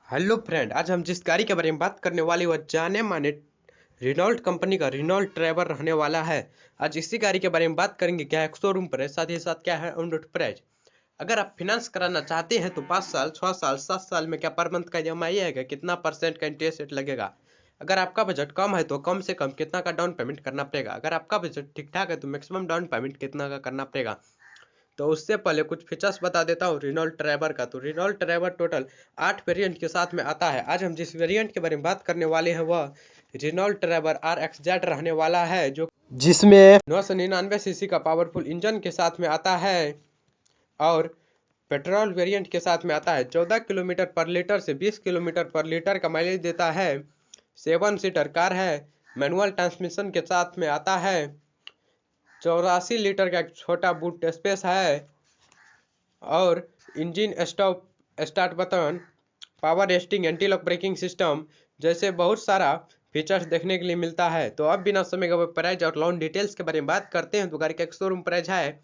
Hello friend, आज हम जिस गाड़ी के बारे में बात करने वाले वह जाने माने रिनॉल्ट कंपनी का रिनॉल्ट ट्रैवर रहने वाला है। आज इसी गाड़ी के बारे में बात करेंगे, क्या है शोरूम प्राइस, साथ ही साथ क्या है ऑन रोड प्राइस। अगर आप फिनांस कराना चाहते हैं तो 5 साल, 6 साल, 7 साल में क्या पर मंथ का EMI आएगा, कितना परसेंट का इंटरेस्ट रेट लगेगा। अगर आपका बजट कम है तो कम से कम कितना का डाउन पेमेंट करना पड़ेगा। अगर आपका बजट ठीक ठाक है तो मैक्सिमम डाउन पेमेंट कितना का करना पड़ेगा। तो उससे पहले कुछ फीचर्स बता देता हूँ रिनॉल्ट ट्रैवर का। तो रिनॉल्ट ट्रैवर टोटल 8 वेरिएंट के साथ में आता है। आज हम जिस वेरिएंट के बारे में बात करने वाले हैं वह रिनॉल्ट ट्रैवर RXZ रहने वाला है, जो जिसमें 999 सीसी का पावरफुल इंजन के साथ में आता है और पेट्रोल वेरिएंट के साथ में आता है। 14 किलोमीटर पर लीटर से 20 किलोमीटर पर लीटर का माइलेज देता है। 7 सीटर कार है, मैनुअल ट्रांसमिशन के साथ में आता है। 84 लीटर का एक छोटा बूट स्पेस है और engine stop start button, power resting, anti lock braking system जैसे बहुत सारा फीचर्स देखने के लिए मिलता है। तो अब बिना समय गवाए प्राइस और लोन डिटेल्स के बारे में बात करते हैं। तो गाड़ी का एक शोरूम प्राइस है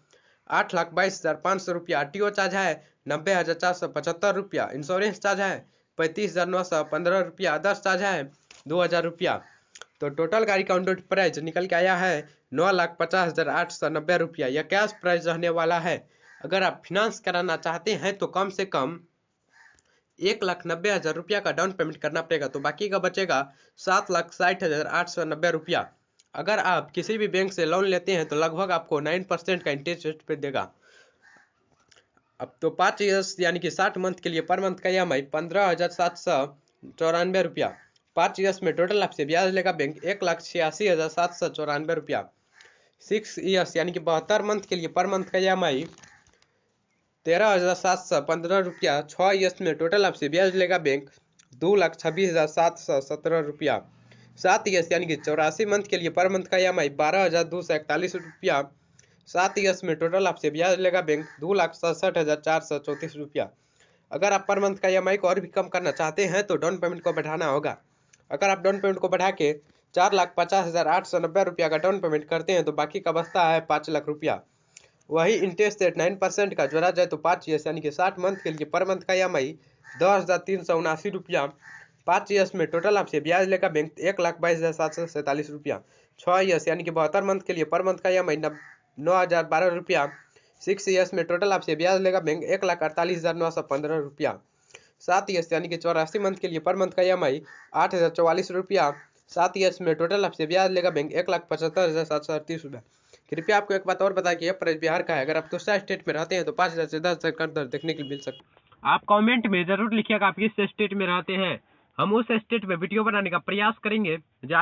8,22,500 रुपया। RTO चार्ज है 90,475 रुपया। इंश्योरेंस चार्ज है 35,915 रुपया। अदर्स चार्ज है 2,000 रुपया। तो टोटल गाड़ी का ऑन रोड प्राइस निकल के आया है 9,50,890 रुपया। यह कैश प्राइस रहने वाला है। अगर आप फिनांस कराना चाहते हैं तो कम से कम 1,90,000 रुपया का डाउन पेमेंट करना पड़ेगा, तो बाकी का बचेगा 7,60,890 रुपया। अगर आप किसी भी बैंक से लोन लेते हैं तो लगभग आपको 9% का इंटरेस्ट रेट पे देगा। अब तो 5 ईयर्स यानी कि 60 मंथ के लिए पर मंथ का EMI 15,794 रुपया। 5 ईयर्स में टोटल आपसे ब्याज लेगा बैंक 1,86,794 रुपया। 6 ईयर्स यानी कि 72 मंथ के लिए पर मंथ का EMI 13,715 रुपया। 6 ईयर्स में टोटल आपसे ब्याज लेगा बैंक 2,26,717 रुपया। 7 ईयर्स यानी कि 84 मंथ के लिए पर मंथ का EMI 12,241 रुपया। 7 ईयर्स में टोटल आपसे ब्याज लेगा बैंक 2,67,434 रुपया। अगर आप पर मंथ का EMI को और भी कम करना चाहते हैं तो डाउन पेमेंट को बढ़ाना होगा। अगर आप डाउन पेमेंट को बढ़ा के 4,50,890 रुपया का डाउन पेमेंट करते हैं तो बाकी का बचता है 5 लाख रुपया। वही इंटरेस्ट रेट 9% का जोड़ा जाए तो 5 ईयर्स यानी कि 60 मंथ के लिए पर मंथ का EMI 10,379 रुपया। 5 ईयर्स में टोटल आपसे ब्याज लेगा बैंक 1,22,747 रुपया। 6 ईयर्स यानी कि 72 मंथ के लिए पर मंथ का EMI 9,012 रुपया। 6 ईयर्स में टोटल आपसे ब्याज लेगा बैंक 1,48,915 रुपया। 7 ईयर्स यानी कि 84 मंथ के लिए पर मंथ का EMI 8,044 रुपया। 7 ईयर्स में टोटल आपसे ब्याज लेगा बैंक 1,75,738 रुपया। कृपया आपको एक बात और बता कि यह प्राइस बिहार का है। अगर आप दूसरा स्टेट में रहते हैं तो 5,000 से 10,000 का दर देखने के लिए मिल सकता है। आप कमेंट में जरूर लिखिएगा आप किस स्टेट में रहते हैं, हम उस स्टेट में वीडियो बनाने का प्रयास करेंगे। जय हिंद।